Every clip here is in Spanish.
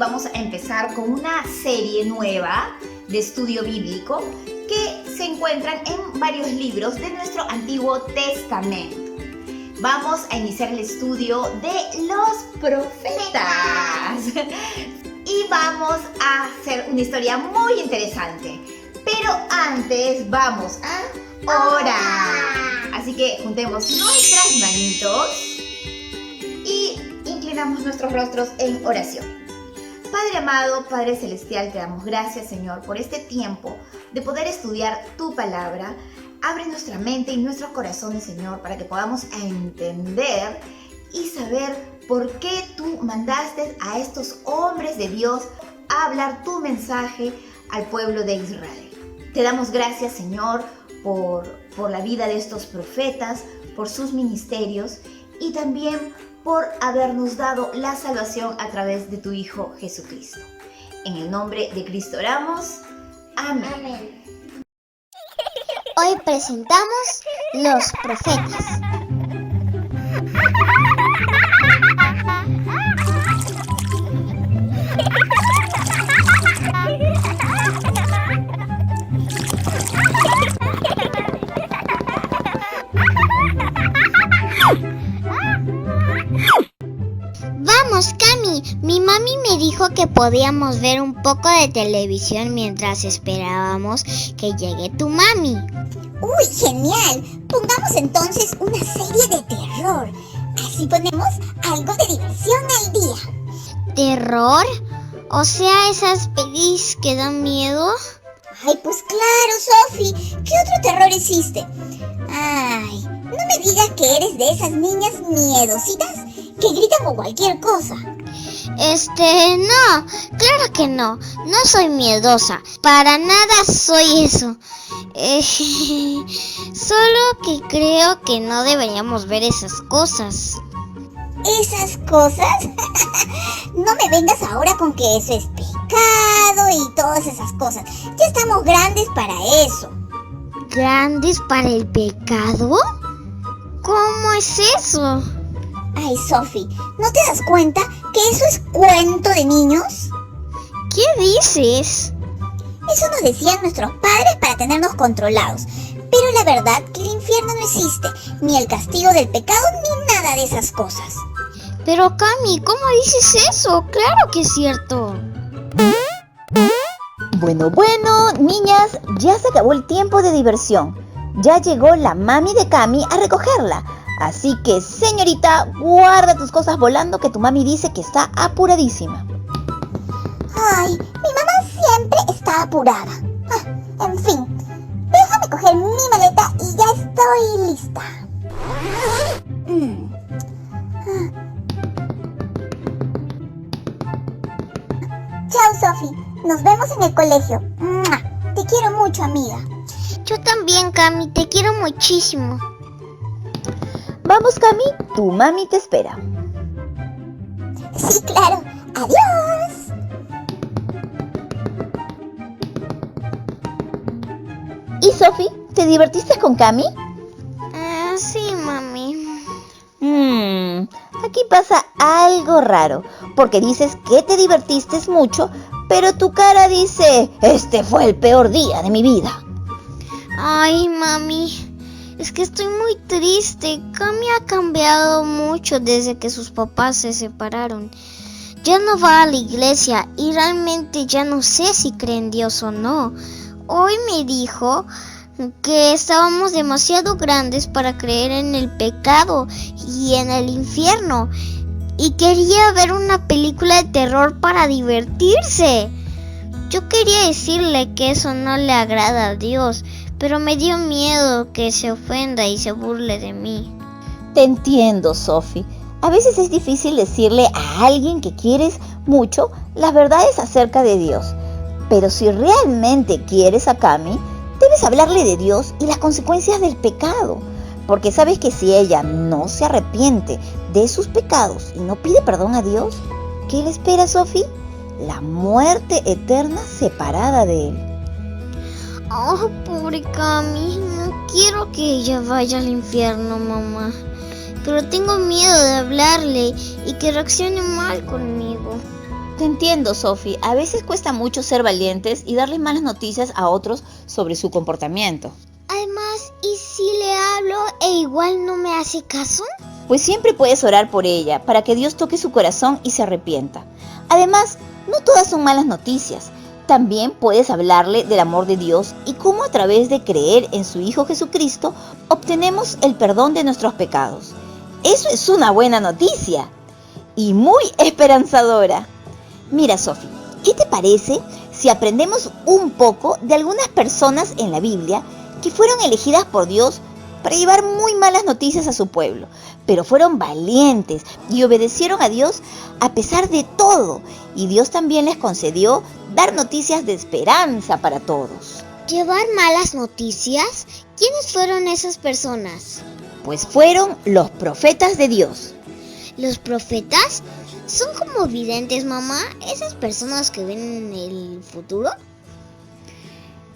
vamos a empezar con una serie nueva de estudio bíblico que se encuentran en varios libros de nuestro Antiguo Testamento. Vamos a iniciar el estudio de los profetas y vamos a hacer una historia muy interesante. Pero antes vamos a orar. Así que juntemos nuestras manitos y inclinamos nuestros rostros en oración. Padre amado, Padre celestial, te damos gracias, Señor, por este tiempo de poder estudiar tu palabra. Abre nuestra mente y nuestros corazones, Señor, para que podamos entender y saber por qué tú mandaste a estos hombres de Dios a hablar tu mensaje al pueblo de Israel. Te damos gracias, Señor, por la vida de estos profetas, por sus ministerios y también por habernos dado la salvación a través de tu Hijo Jesucristo. En el nombre de Cristo oramos. Amén. Amén. Hoy presentamos los profetas. Vamos, Cami, mi mami me dijo que podíamos ver un poco de televisión mientras esperábamos que llegue tu mami. ¡Uy, genial! Pongamos entonces una serie de terror. Así ponemos algo de diversión al día. ¿Terror? O sea, esas pelis que dan miedo. Ay, pues claro, Sofi. ¿Qué otro terror existe? Ay, no me digas que eres de esas niñas miedositas que gritan con cualquier cosa. No, claro que no. No soy miedosa. Para nada soy eso. Solo que creo que no deberíamos ver esas cosas. ¿Esas cosas? No me vengas ahora con que eso es pecado y todas esas cosas. Ya estamos grandes para eso. ¿Grandes para el pecado? ¿Cómo es eso? Ay, Sofi, ¿no te das cuenta que eso es cuento de niños? ¿Qué dices? Eso nos decían nuestros padres para tenernos controlados. Pero la verdad que el infierno no existe, ni el castigo del pecado, ni nada de esas cosas. Pero Cami, ¿cómo dices eso? Claro que es cierto. Bueno, niñas, ya se acabó el tiempo de diversión. Ya llegó la mami de Cami a recogerla. Así que, señorita, guarda tus cosas volando que tu mami dice que está apuradísima. Ay, mi mamá siempre está apurada. En fin, déjame coger mi maleta y ya estoy lista. Chao, Sofi. Nos vemos en el colegio. Te quiero mucho, amiga. Yo también, Cami, te quiero muchísimo. Vamos, Cami, tu mami te espera. Sí, claro. Adiós. ¿Y Sofi, te divertiste con Cami? Sí, mami. Aquí pasa algo raro, porque dices que te divertiste mucho, pero tu cara dice, este fue el peor día de mi vida. Ay, mami, es que estoy muy triste. Cami ha cambiado mucho desde que sus papás se separaron. Ya no va a la iglesia y realmente ya no sé si cree en Dios o no. Hoy me dijo que estábamos demasiado grandes para creer en el pecado y en el infierno. Y quería ver una película de terror para divertirse. Yo quería decirle que eso no le agrada a Dios, pero me dio miedo que se ofenda y se burle de mí. Te entiendo, Sofi. A veces es difícil decirle a alguien que quieres mucho las verdades acerca de Dios. Pero si realmente quieres a Cami, debes hablarle de Dios y las consecuencias del pecado. Porque sabes que si ella no se arrepiente de sus pecados y no pide perdón a Dios, ¿qué le espera, Sofi? La muerte eterna separada de él. Oh, pobre Cami, no quiero que ella vaya al infierno, mamá. Pero tengo miedo de hablarle y que reaccione mal conmigo. Te entiendo, Sophie. A veces cuesta mucho ser valientes y darle malas noticias a otros sobre su comportamiento. Además, ¿y si le hablo e igual no me hace caso? Pues siempre puedes orar por ella para que Dios toque su corazón y se arrepienta. Además, no todas son malas noticias. También puedes hablarle del amor de Dios y cómo a través de creer en su Hijo Jesucristo obtenemos el perdón de nuestros pecados. Eso es una buena noticia y muy esperanzadora. Mira, Sophie, ¿qué te parece si aprendemos un poco de algunas personas en la Biblia que fueron elegidas por Dios para llevar muy malas noticias a su pueblo, pero fueron valientes y obedecieron a Dios a pesar de todo, y Dios también les concedió dar noticias de esperanza para todos? ¿Llevar malas noticias? ¿Quiénes fueron esas personas? Pues fueron los profetas de Dios. ¿Los profetas? ¿Son como videntes, mamá? ¿Esas personas que ven el futuro?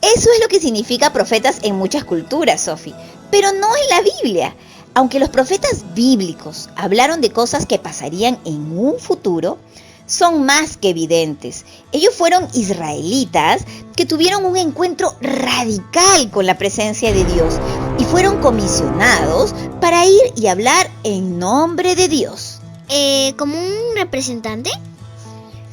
Eso es lo que significa profetas en muchas culturas, Sophie, pero no en la Biblia. Aunque los profetas bíblicos hablaron de cosas que pasarían en un futuro, son más que videntes. Ellos fueron israelitas que tuvieron un encuentro radical con la presencia de Dios y fueron comisionados para ir y hablar en nombre de Dios. ¿Como un representante?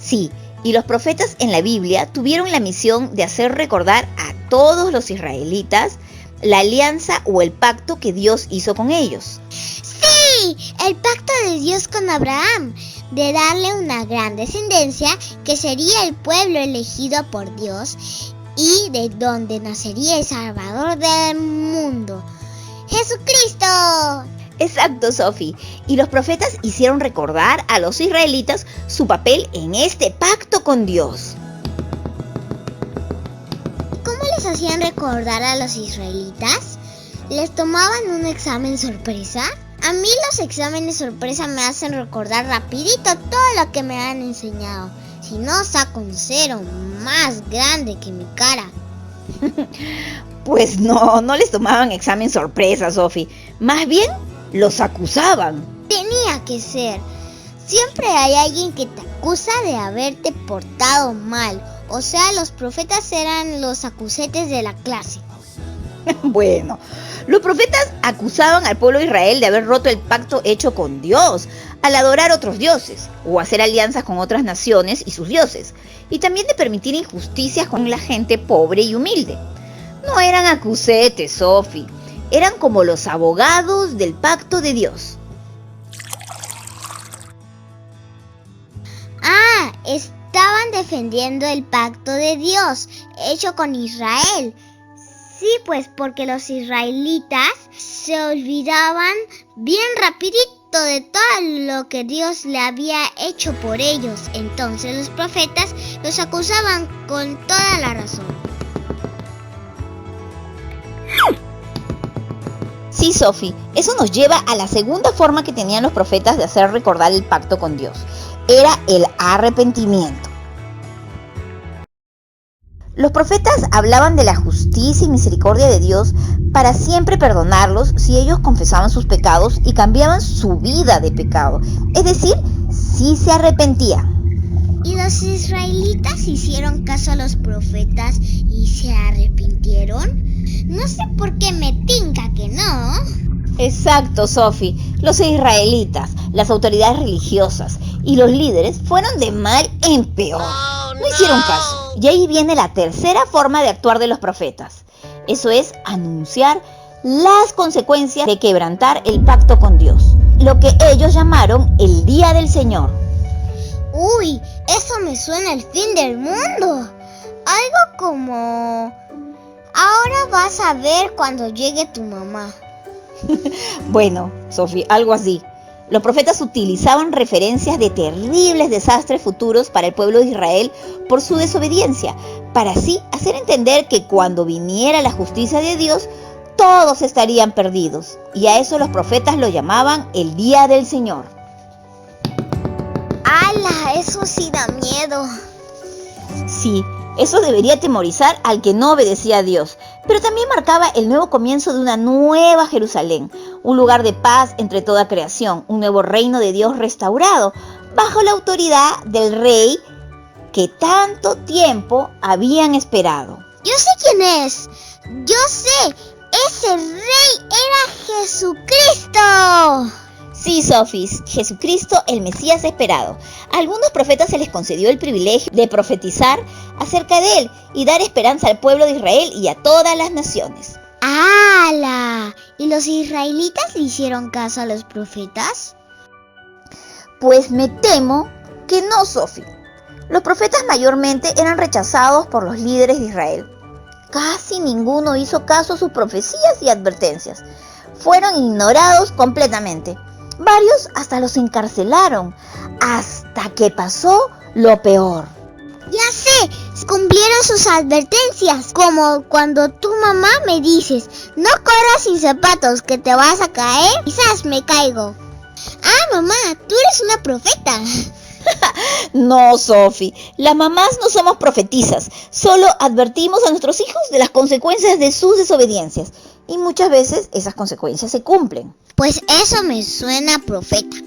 Sí, y los profetas en la Biblia tuvieron la misión de hacer recordar a todos los israelitas la alianza o el pacto que Dios hizo con ellos. ¡Sí! El pacto de Dios con Abraham, de darle una gran descendencia que sería el pueblo elegido por Dios y de donde nacería el Salvador del mundo, ¡Jesucristo! Exacto, Sophie. Y los profetas hicieron recordar a los israelitas su papel en este pacto con Dios. ¿Cómo les hacían recordar a los israelitas? ¿Les tomaban un examen sorpresa? A mí los exámenes sorpresa me hacen recordar rapidito todo lo que me han enseñado. Si no, saco un 0 más grande que mi cara. Pues no les tomaban examen sorpresa, Sophie. Más bien, los acusaban. Tenía que ser. Siempre hay alguien que te acusa de haberte portado mal. O sea, los profetas eran los acusetes de la clase. Bueno, los profetas acusaban al pueblo de Israel de haber roto el pacto hecho con Dios, al adorar otros dioses, o hacer alianzas con otras naciones y sus dioses, y también de permitir injusticias con la gente pobre y humilde. No eran acusetes, Sophie, eran como los abogados del pacto de Dios. Ah, estaban defendiendo el pacto de Dios hecho con Israel. Sí, pues porque los israelitas se olvidaban bien rapidito de todo lo que Dios le había hecho por ellos. Entonces los profetas los acusaban con toda la razón. Sí, Sophie, eso nos lleva a la segunda forma que tenían los profetas de hacer recordar el pacto con Dios. Era el arrepentimiento. Los profetas hablaban de la justicia y misericordia de Dios para siempre perdonarlos si ellos confesaban sus pecados y cambiaban su vida de pecado. Es decir, si se arrepentían. ¿Y los israelitas hicieron caso a los profetas y se arrepintieron? No sé por qué me tinca que no. Exacto, Sophie. Los israelitas, las autoridades religiosas y los líderes fueron de mal en peor. No hicieron caso. Y ahí viene la tercera forma de actuar de los profetas. Eso es anunciar las consecuencias de quebrantar el pacto con Dios. Lo que ellos llamaron el día del Señor. Uy, eso me suena el fin del mundo. Algo como... Ahora vas a ver cuando llegue tu mamá. Bueno, Sophie, algo así. Los profetas utilizaban referencias de terribles desastres futuros para el pueblo de Israel por su desobediencia, para así hacer entender que cuando viniera la justicia de Dios, todos estarían perdidos. Y a eso los profetas lo llamaban el día del Señor. ¡Hala! Eso sí da miedo. Sí, eso debería atemorizar al que no obedecía a Dios, pero también marcaba el nuevo comienzo de una nueva Jerusalén, un lugar de paz entre toda creación, un nuevo reino de Dios restaurado, bajo la autoridad del rey que tanto tiempo habían esperado. Yo sé quién es. Yo sé. Ese rey era Jesucristo. Sí, Sophie, Jesucristo, el Mesías esperado. A algunos profetas se les concedió el privilegio de profetizar acerca de él y dar esperanza al pueblo de Israel y a todas las naciones. ¡Hala! ¿Y los israelitas le hicieron caso a los profetas? Pues me temo que no, Sophie. Los profetas mayormente eran rechazados por los líderes de Israel. Casi ninguno hizo caso a sus profecías y advertencias. Fueron ignorados completamente. Varios hasta los encarcelaron, hasta que pasó lo peor. Ya sé, cumplieron sus advertencias, como cuando tu mamá me dices, no corras sin zapatos que te vas a caer, quizás me caigo. Ah, mamá, tú eres una profeta. No, Sophie, las mamás no somos profetizas, solo advertimos a nuestros hijos de las consecuencias de sus desobediencias, y muchas veces esas consecuencias se cumplen. Pues eso me suena a profeta.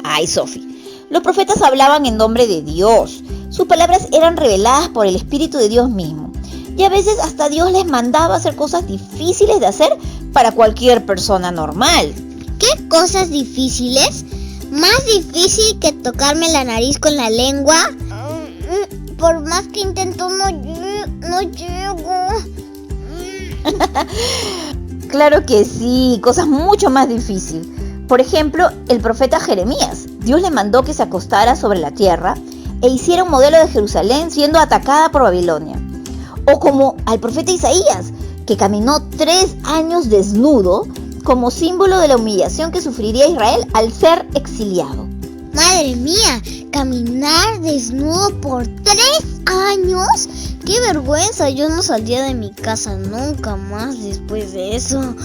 Ay, Sophie, los profetas hablaban en nombre de Dios. Sus palabras eran reveladas por el Espíritu de Dios mismo. Y a veces hasta Dios les mandaba hacer cosas difíciles de hacer para cualquier persona normal. ¿Qué cosas difíciles? ¿Más difícil que tocarme la nariz con la lengua? Por más que intento, no llego. Claro que sí, cosas mucho más difíciles. Por ejemplo, el profeta Jeremías. Dios le mandó que se acostara sobre la tierra e hiciera un modelo de Jerusalén siendo atacada por Babilonia. O como al profeta Isaías, que caminó 3 años desnudo como símbolo de la humillación que sufriría Israel al ser exiliado. Madre mía, caminar desnudo por 3 años. ¡Qué vergüenza! Yo no saldría de mi casa nunca más después de eso.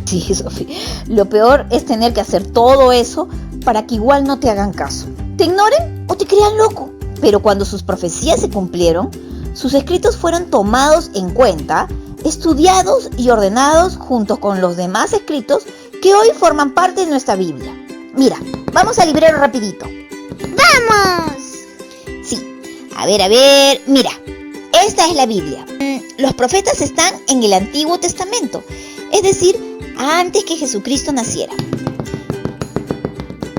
Sí, Sophie, lo peor es tener que hacer todo eso para que igual no te hagan caso. Te ignoren o te crean loco. Pero cuando sus profecías se cumplieron, sus escritos fueron tomados en cuenta, estudiados y ordenados junto con los demás escritos que hoy forman parte de nuestra Biblia. Mira, vamos al librero rapidito. ¡Vamos! Sí, a ver, mira, esta es la Biblia. Los profetas están en el Antiguo Testamento, es decir, antes que Jesucristo naciera.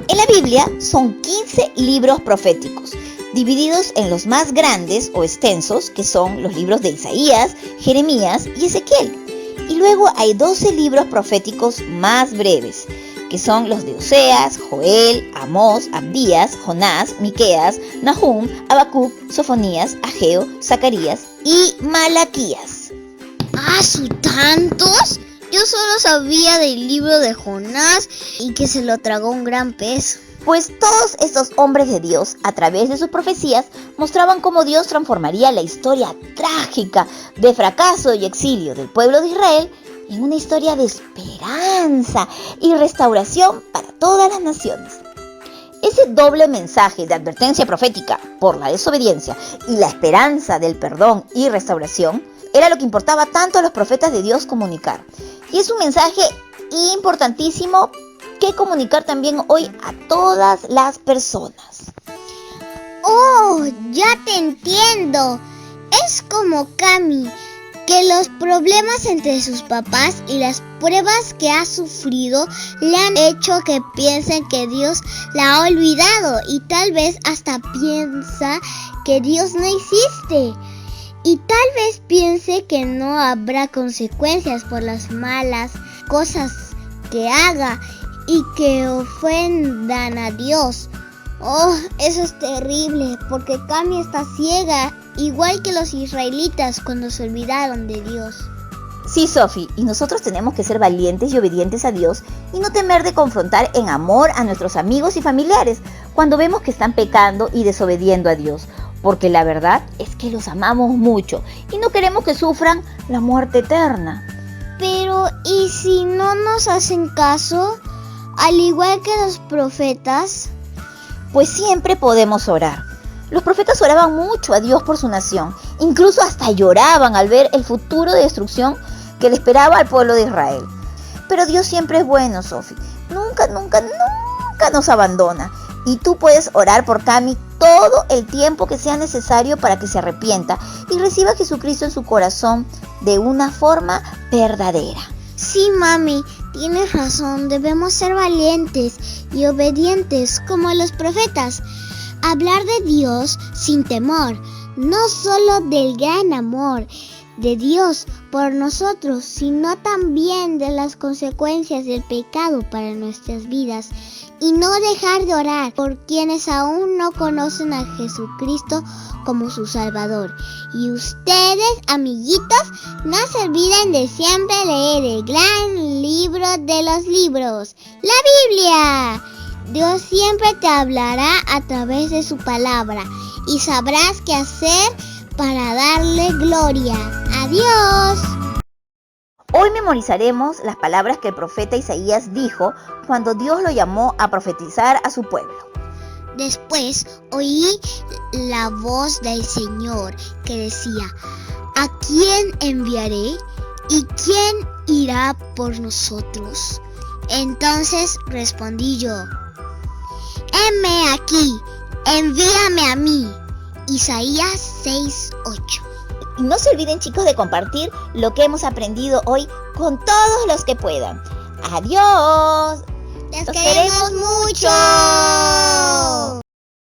En la Biblia son 15 libros proféticos, divididos en los más grandes o extensos, que son los libros de Isaías, Jeremías y Ezequiel. Y luego hay 12 libros proféticos más breves, que son los de Oseas, Joel, Amós, Abdías, Jonás, Miqueas, Nahum, Habacuc, Sofonías, Ageo, Zacarías y Malaquías. ¡Ah, su tantos! Yo solo sabía del libro de Jonás y que se lo tragó un gran pez. Pues todos estos hombres de Dios, a través de sus profecías, mostraban cómo Dios transformaría la historia trágica de fracaso y exilio del pueblo de Israel en una historia de esperanza y restauración para todas las naciones. Ese doble mensaje de advertencia profética por la desobediencia y la esperanza del perdón y restauración era lo que importaba tanto a los profetas de Dios comunicar. Y es un mensaje importantísimo que comunicar también hoy a todas las personas. ¡Oh, ya te entiendo! Es como Cami, que los problemas entre sus papás y las pruebas que ha sufrido le han hecho que piensen que Dios la ha olvidado y tal vez hasta piensa que Dios no existe. Y tal vez piense que no habrá consecuencias por las malas cosas que haga y que ofendan a Dios. Oh, eso es terrible, porque Cami está ciega, igual que los israelitas cuando se olvidaron de Dios. Sí, Sophie, y nosotros tenemos que ser valientes y obedientes a Dios y no temer de confrontar en amor a nuestros amigos y familiares cuando vemos que están pecando y desobediendo a Dios, porque la verdad es que los amamos mucho y no queremos que sufran la muerte eterna. Pero, ¿y si no nos hacen caso? Al igual que los profetas. Pues siempre podemos orar. Los profetas oraban mucho a Dios por su nación, incluso hasta lloraban al ver el futuro de destrucción que le esperaba al pueblo de Israel. Pero Dios siempre es bueno, Sophie. Nunca nos abandona. Y tú puedes orar por Cami todo el tiempo que sea necesario para que se arrepienta y reciba a Jesucristo en su corazón de una forma verdadera. Sí, mami, tienes razón, debemos ser valientes y obedientes como los profetas. Hablar de Dios sin temor, no solo del gran amor de Dios por nosotros, sino también de las consecuencias del pecado para nuestras vidas. Y no dejar de orar por quienes aún no conocen a Jesucristo como su Salvador. Y ustedes, amiguitos, no se olviden de siempre leer el gran libro de los libros, la Biblia. Dios siempre te hablará a través de su palabra y sabrás qué hacer para darle gloria. Adiós. Hoy memorizaremos las palabras que el profeta Isaías dijo cuando Dios lo llamó a profetizar a su pueblo. Después oí la voz del Señor que decía: ¿a quién enviaré? ¿Y quién irá por nosotros? Entonces respondí yo: heme aquí, envíame a mí. Isaías 6:8. Y no se olviden, chicos, de compartir lo que hemos aprendido hoy con todos los que puedan. ¡Adiós! ¡Los queremos mucho!